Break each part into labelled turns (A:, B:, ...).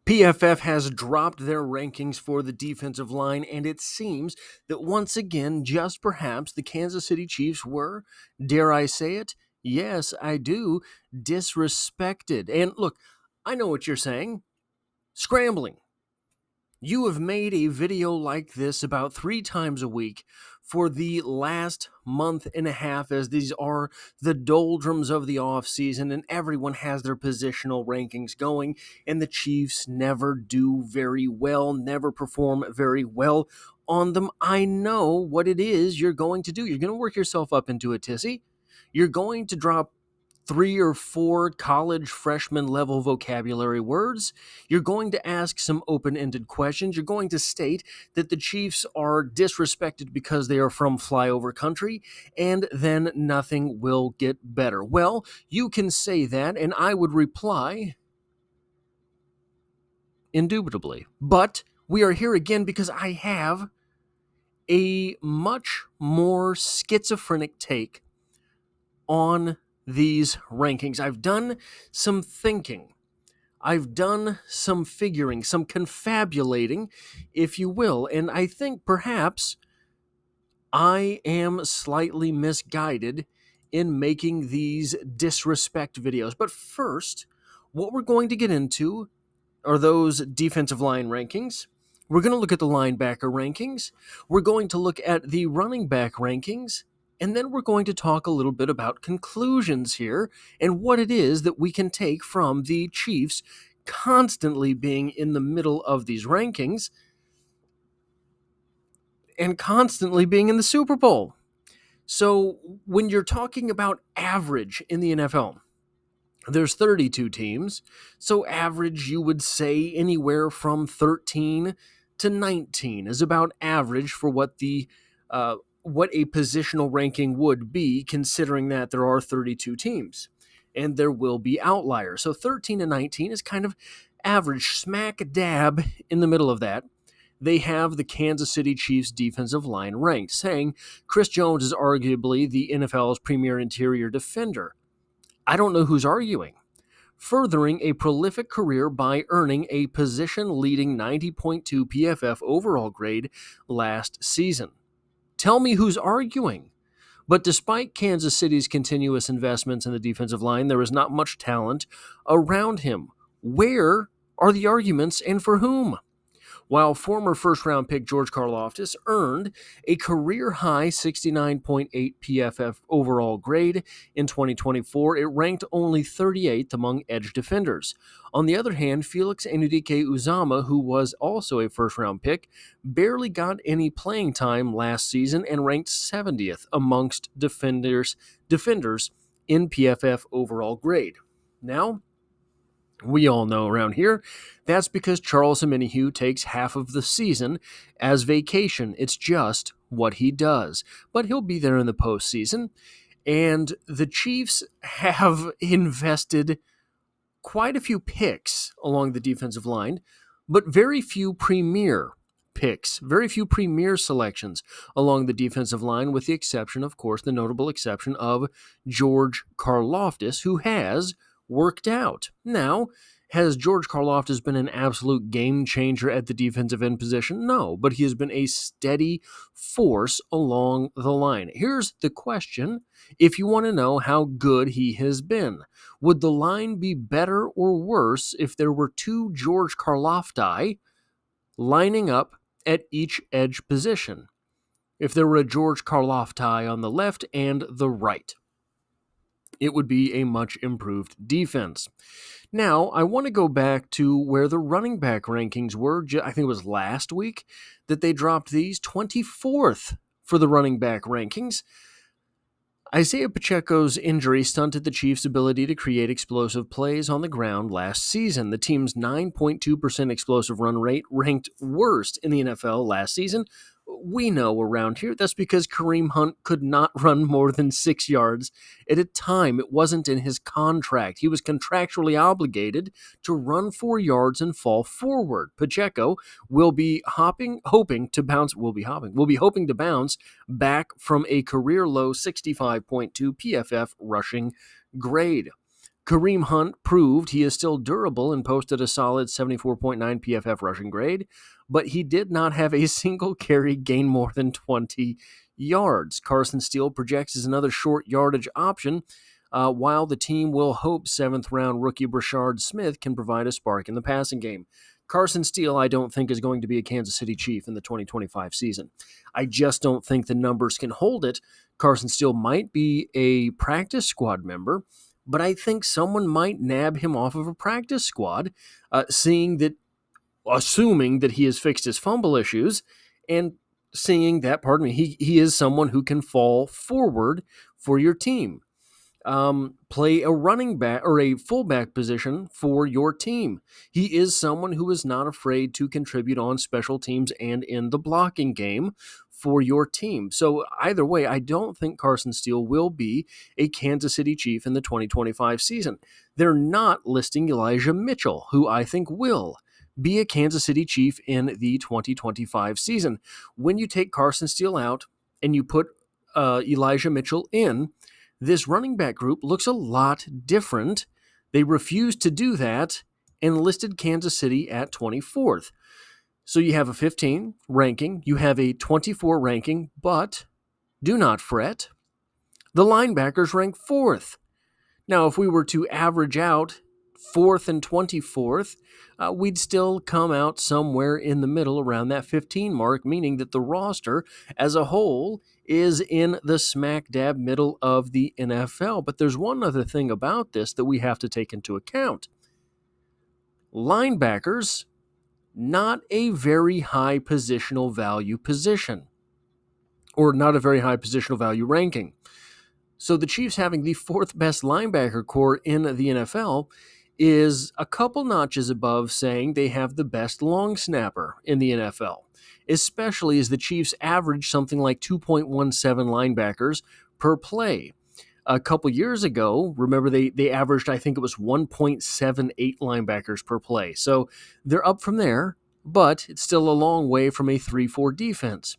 A: PFF has dropped their rankings for the defensive line, and it seems that once again, just perhaps, the Kansas City Chiefs were, dare I say it? Yes, I do, disrespected. And look, I know what you're saying. Scrambling. You have made a video like this about 3 times a week for the last month and a half, as these are the doldrums of the offseason and everyone has their positional rankings going, and the Chiefs never do very well, never perform very well on them. I know what it is you're going to do. You're going to work yourself up into a tizzy. You're going to drop 3 or 4 college freshman level vocabulary words. You're going to ask some open-ended questions. You're going to state that the Chiefs are disrespected because they are from flyover country, and then nothing will get better. Well, you can say that, and I would reply, indubitably. But we are here again because I have a much more schizophrenic take on these rankings. I've done some thinking. I've done some figuring, some confabulating, if you will, and I think perhaps I am slightly misguided in making these disrespect videos. But first, what we're going to get into are those defensive line rankings. We're going to look at the linebacker rankings. We're going to look at the running back rankings. And then we're going to talk a little bit about conclusions here and what it is that we can take from the Chiefs constantly being in the middle of these rankings and constantly being in the Super Bowl. So when you're talking about average in the NFL, there's 32 teams. So average, you would say anywhere from 13 to 19 is about average for what a positional ranking would be, considering that there are 32 teams and there will be outliers. So 13 to 19 is kind of average, smack dab in the middle of that. They have the Kansas City Chiefs defensive line ranked, saying Chris Jones is arguably the NFL's premier interior defender. I don't know who's arguing. Furthering a prolific career by earning a position-leading 90.2 PFF overall grade last season. Tell me who's arguing. But despite Kansas City's continuous investments in the defensive line, there is not much talent around him. Where are the arguments and for whom? While former first-round pick George Karlaftis earned a career-high 69.8 PFF overall grade in 2024, it ranked only 38th among edge defenders. On the other hand, Felix Anudike-Uzomah, who was also a first-round pick, barely got any playing time last season and ranked 70th amongst defenders in PFF overall grade. Now, we all know around here, that's because Charles Omenihu takes half of the season as vacation. It's just what he does. But he'll be there in the postseason. And the Chiefs have invested quite a few picks along the defensive line, but very few premier picks, very few premier selections along the defensive line, with the exception, of course, the notable exception of George Karlaftis, who has worked out. Now, has George Karlaftis been an absolute game changer at the defensive end position? No, but he has been a steady force along the line. Here's the question, if you want to know how good he has been. Would the line be better or worse if there were 2 George Karlafti lining up at each edge position? If there were a George Karlafti on the left and the right, it would be a much improved defense. Now, I want to go back to where the running back rankings were. I think it was last week that they dropped these. 24th for the running back rankings. Isaiah Pacheco's injury stunted the Chiefs' ability to create explosive plays on the ground last season. The team's 9.2% explosive run rate ranked worst in the NFL last season. We know around here that's because Kareem Hunt could not run more than 6 yards at a time. It wasn't in his contract. He was contractually obligated to run 4 yards and fall forward. Pacheco will be hoping to bounce back from a career low 65.2 PFF rushing grade. Kareem Hunt proved he is still durable and posted a solid 74.9 PFF rushing grade, but he did not have a single carry gain more than 20 yards. Carson Steele projects as another short yardage option, while the team will hope 7th-round rookie Brashard Smith can provide a spark in the passing game. Carson Steele, I don't think, is going to be a Kansas City Chief in the 2025 season. I just don't think the numbers can hold it. Carson Steele might be a practice squad member, but I think someone might nab him off of a practice squad, assuming that he has fixed his fumble issues, and seeing that, he is someone who can fall forward for your team. Play a running back or a fullback position for your team. He is someone who is not afraid to contribute on special teams and in the blocking game for your team. So either way, I don't think Carson Steele will be a Kansas City Chief in the 2025 season. They're not listing Elijah Mitchell, who I think will be a Kansas City Chief in the 2025 season. When you take Carson Steele out and you put Elijah Mitchell in, this running back group looks a lot different. They refused to do that and listed Kansas City at 24th. So you have a 15 ranking, you have a 24 ranking, but do not fret. The linebackers rank 4th. Now, if we were to average out 4th and 24th, we'd still come out somewhere in the middle around that 15 mark, meaning that the roster as a whole is in the smack dab middle of the NFL. But there's one other thing about this that we have to take into account. Linebackers, not a very high positional value position, or not a very high positional value ranking. So the Chiefs having the 4th best linebacker core in the NFL is a couple notches above saying they have the best long snapper in the NFL, especially as the Chiefs average something like 2.17 linebackers per play. A couple years ago, remember, they averaged, I think it was 1.78 linebackers per play. So they're up from there, but it's still a long way from a 3-4 defense.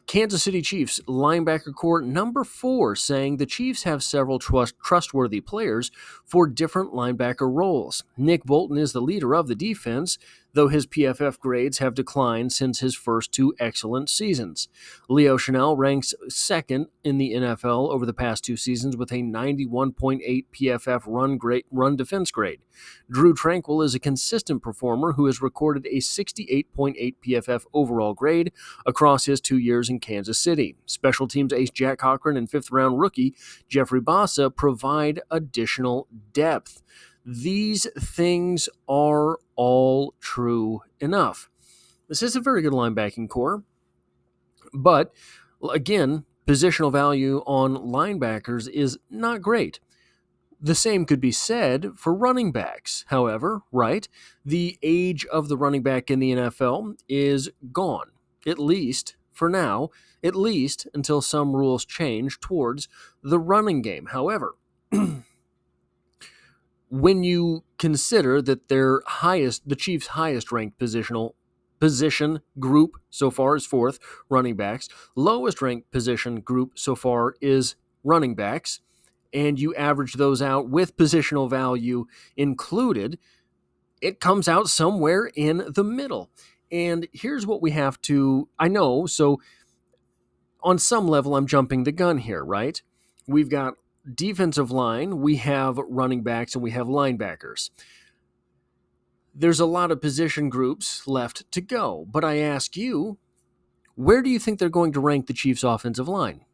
A: Kansas City Chiefs linebacker core number 4, saying the Chiefs have several trustworthy players for different linebacker roles. Nick Bolton is the leader of the defense, though his PFF grades have declined since his first 2 excellent seasons. Leo Chenal ranks 2nd in the NFL over the past 2 seasons with a 91.8 PFF run defense grade. Drew Tranquil is a consistent performer who has recorded a 68.8 PFF overall grade across his 2 years in Kansas City. Special teams ace Jack Cochran and 5th-round rookie Jeffrey Bassa provide additional depth. These things are all true enough. This is a very good linebacking core, but again, positional value on linebackers is not great. The same could be said for running backs, however, right? The age of the running back in the NFL is gone, at least for now, at least until some rules change towards the running game. However, when you consider that the Chiefs' highest ranked position group so far is 4th, running backs, lowest ranked position group so far is running backs, and you average those out with positional value included, it comes out somewhere in the middle. And here's what we have to, I know, so on some level I'm jumping the gun here, right? We've got defensive line, we have running backs, and we have linebackers. There's a lot of position groups left to go, but I ask you, where do you think they're going to rank the Chiefs' offensive line?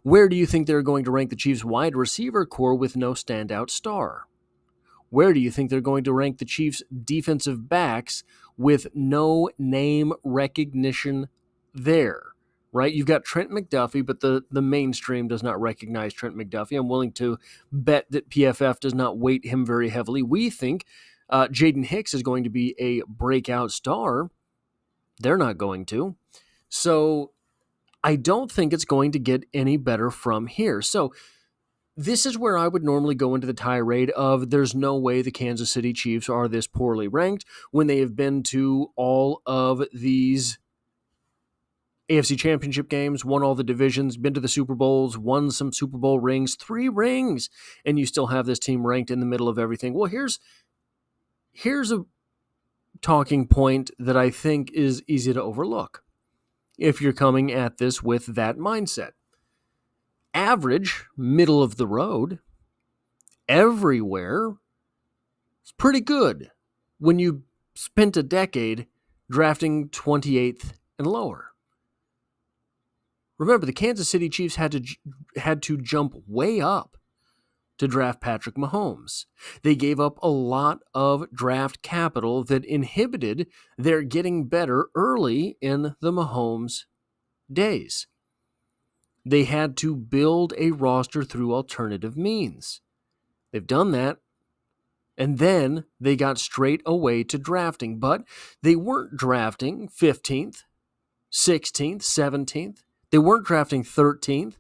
A: Where do you think they're going to rank the Chiefs' wide receiver core with no standout star? Where do you think they're going to rank the Chiefs' defensive backs with no name recognition there? Right? You've got Trent McDuffie, but the mainstream does not recognize Trent McDuffie. I'm willing to bet that PFF does not weight him very heavily. We think Jaden Hicks is going to be a breakout star. They're not going to. So I don't think it's going to get any better from here. So this is where I would normally go into the tirade of there's no way the Kansas City Chiefs are this poorly ranked when they have been to all of these AFC Championship games, won all the divisions, been to the Super Bowls, won some Super Bowl rings, 3 rings, and you still have this team ranked in the middle of everything. Well, here's a talking point that I think is easy to overlook if you're coming at this with that mindset. Average, middle of the road, everywhere is pretty good when you spent a decade drafting 28th and lower. Remember, the Kansas City Chiefs had to jump way up to draft Patrick Mahomes. They gave up a lot of draft capital that inhibited their getting better early in the Mahomes days. They had to build a roster through alternative means. They've done that, and then they got straight away to drafting, but they weren't drafting 15th, 16th, 17th. They weren't drafting 13th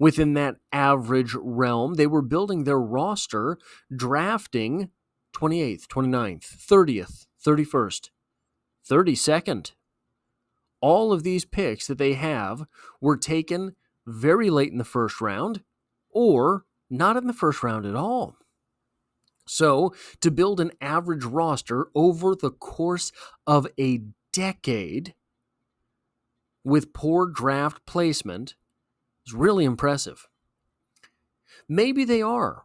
A: within that average realm. They were building their roster drafting 28th, 29th, 30th, 31st, 32nd. All of these picks that they have were taken very late in the first round or not in the first round at all. So to build an average roster over the course of a decade with poor draft placement is really impressive. Maybe they are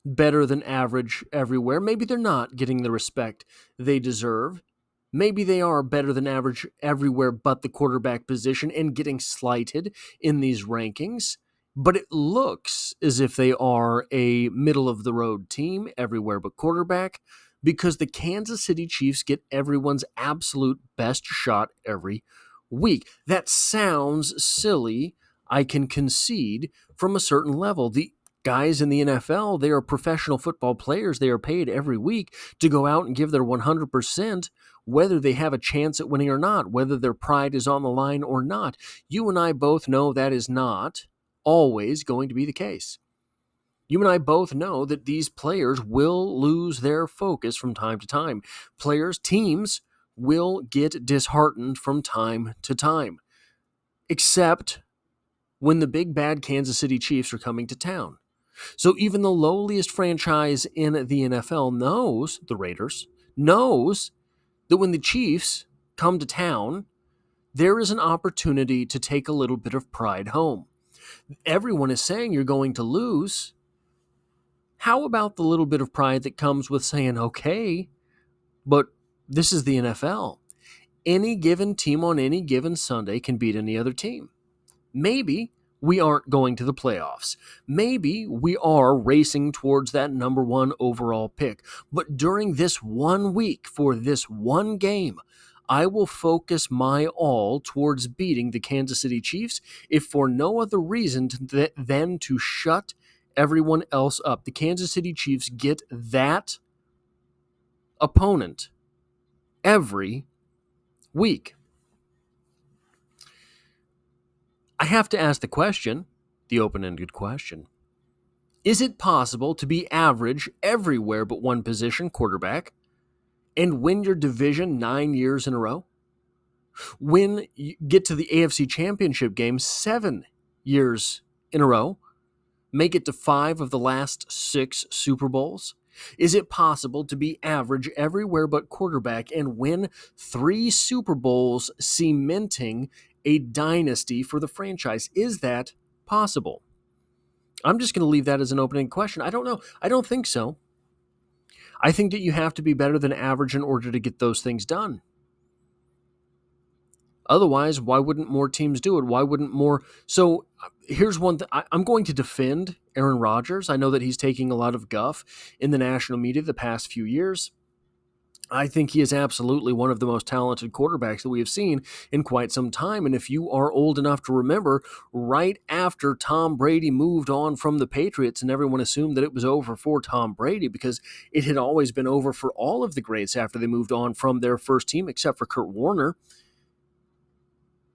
A: better than average everywhere. Maybe they're not getting the respect they deserve. Maybe they are better than average everywhere but the quarterback position and getting slighted in these rankings. But it looks as if they are a middle-of-the-road team everywhere but quarterback because the Kansas City Chiefs get everyone's absolute best shot every week. That sounds silly, I can concede, from a certain level. The guys in the NFL, they are professional football players. They are paid every week to go out and give their 100%, whether they have a chance at winning or not, whether their pride is on the line or not. You and I both know that is not always going to be the case. You and I both know that these players will lose their focus from time to time. Teams will get disheartened from time to time, except when the big bad Kansas City Chiefs are coming to town. So even the lowliest franchise in the NFL knows, the Raiders, knows that when the Chiefs come to town, there is an opportunity to take a little bit of pride home. Everyone is saying you're going to lose. How about the little bit of pride that comes with saying, okay, but this is the NFL. Any given team on any given Sunday can beat any other team. Maybe we aren't going to the playoffs. Maybe we are racing towards that number 1 overall pick. But during this 1 week, for this one game, I will focus my all towards beating the Kansas City Chiefs, if for no other reason than to shut everyone else up. The Kansas City Chiefs get that opponent every week. I have to ask the question, the open-ended question, is it possible to be average everywhere but one position, quarterback, and win your division 9 years in a row? When you get to the AFC Championship game 7 years in a row, make it to 5 of the last 6 Super Bowls? Is it possible to be average everywhere but quarterback and win 3 Super Bowls, cementing a dynasty for the franchise? Is that possible? I'm just going to leave that as an opening question. I don't know. I don't think so. I think that you have to be better than average in order to get those things done. Otherwise, why wouldn't more teams do it? Why wouldn't more? So here's one thing. I'm going to defend Aaron Rodgers. I know that he's taking a lot of guff in the national media the past few years. I think he is absolutely one of the most talented quarterbacks that we have seen in quite some time. And if you are old enough to remember, right after Tom Brady moved on from the Patriots, and everyone assumed that it was over for Tom Brady because it had always been over for all of the greats after they moved on from their first team, except for Kurt Warner.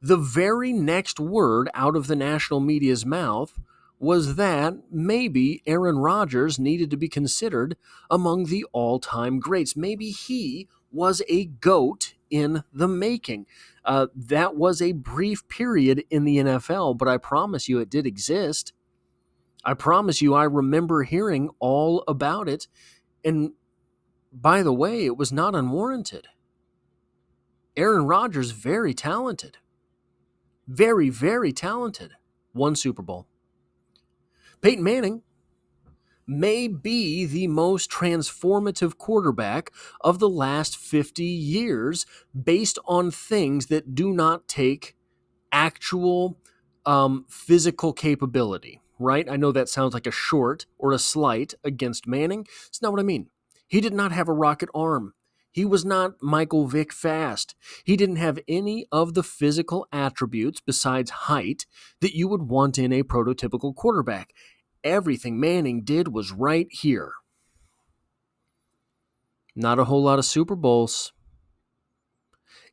A: The very next word out of the national media's mouth was that maybe Aaron Rodgers needed to be considered among the all-time greats. Maybe he was a GOAT in the making. That was a brief period in the NFL, but I promise you it did exist. I promise you I remember hearing all about it. And by the way, it was not unwarranted. Aaron Rodgers, very talented. Very, very talented. Won Super Bowl. Peyton Manning may be the most transformative quarterback of the last 50 years based on things that do not take actual physical capability, right? I know that sounds like a short or a slight against Manning. It's not what I mean. He did not have a rocket arm. He was not Michael Vick fast. He didn't have any of the physical attributes besides height that you would want in a prototypical quarterback. Everything Manning did was right here. Not a whole lot of Super Bowls.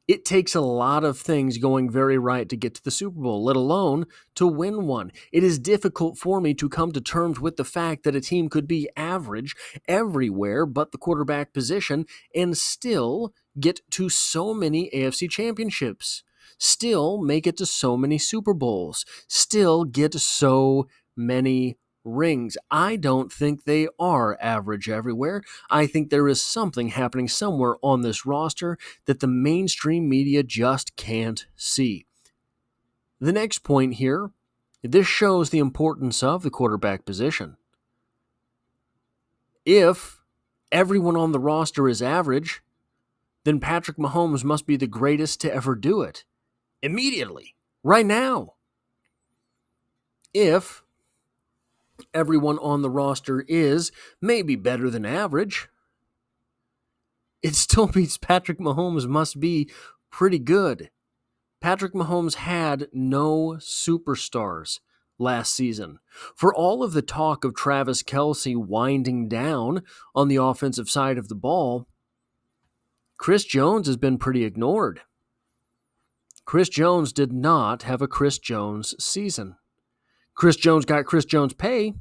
A: It takes a lot of things going very right to get to the Super Bowl, let alone to win one. It is difficult for me to come to terms with the fact that a team could be average everywhere but the quarterback position and still get to so many AFC championships, still make it to so many Super Bowls, still get so many rings. I don't think they are average everywhere. I think there is something happening somewhere on this roster that the mainstream media just can't see. The next point here, this shows the importance of the quarterback position. If everyone on the roster is average, then Patrick Mahomes must be the greatest to ever do it. Immediately, right now. If everyone on the roster is maybe better than average, it still means Patrick Mahomes must be pretty good. Patrick Mahomes had no superstars last season. For all of the talk of Travis Kelce winding down on the offensive side of the ball, Chris Jones has been pretty ignored. Chris Jones did not have a Chris Jones season. Chris Jones got Chris Jones pay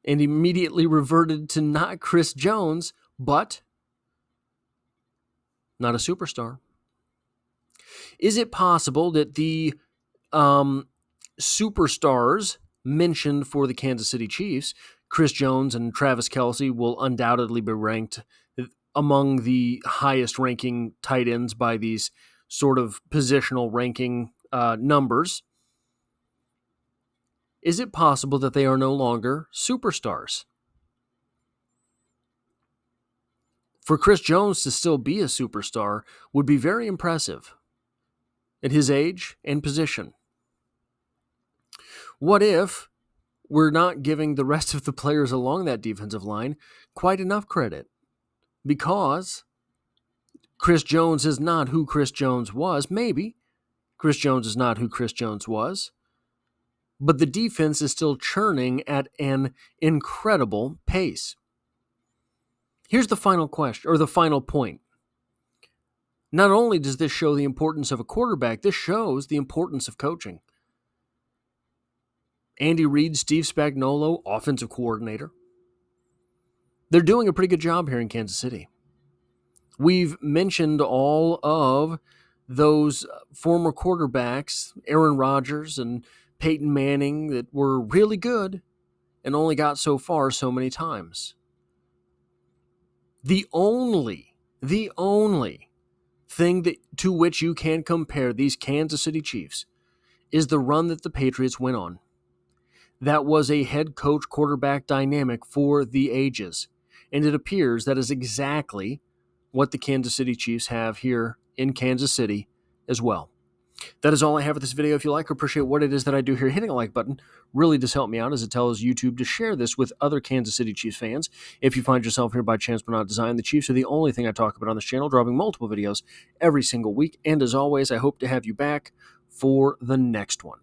A: and immediately reverted to not Chris Jones, but not a superstar. Is it possible that the superstars mentioned for the Kansas City Chiefs, Chris Jones and Travis Kelce, will undoubtedly be ranked among the highest ranking tight ends by these sort of positional ranking numbers? Is it possible that they are no longer superstars? For Chris Jones to still be a superstar would be very impressive at his age and position. What if we're not giving the rest of the players along that defensive line quite enough credit? Because Chris Jones is not who Chris Jones was. Maybe Chris Jones is not who Chris Jones was. But the defense is still churning at an incredible pace. Here's the final question, or the final point. Not only does this show the importance of a quarterback, this shows the importance of coaching. Andy Reid, Steve Spagnuolo, offensive coordinator. They're doing a pretty good job here in Kansas City. We've mentioned all of those former quarterbacks, Aaron Rodgers and Peyton Manning, that were really good and only got so far so many times. The only thing to which you can compare these Kansas City Chiefs is the run that the Patriots went on. That was a head coach quarterback dynamic for the ages. And it appears that is exactly what the Kansas City Chiefs have here in Kansas City as well. That is all I have for this video. If you like or appreciate what it is that I do here, hitting a like button really does help me out, as it tells YouTube to share this with other Kansas City Chiefs fans. If you find yourself here by chance but not design, the Chiefs are the only thing I talk about on this channel, dropping multiple videos every single week. And as always, I hope to have you back for the next one.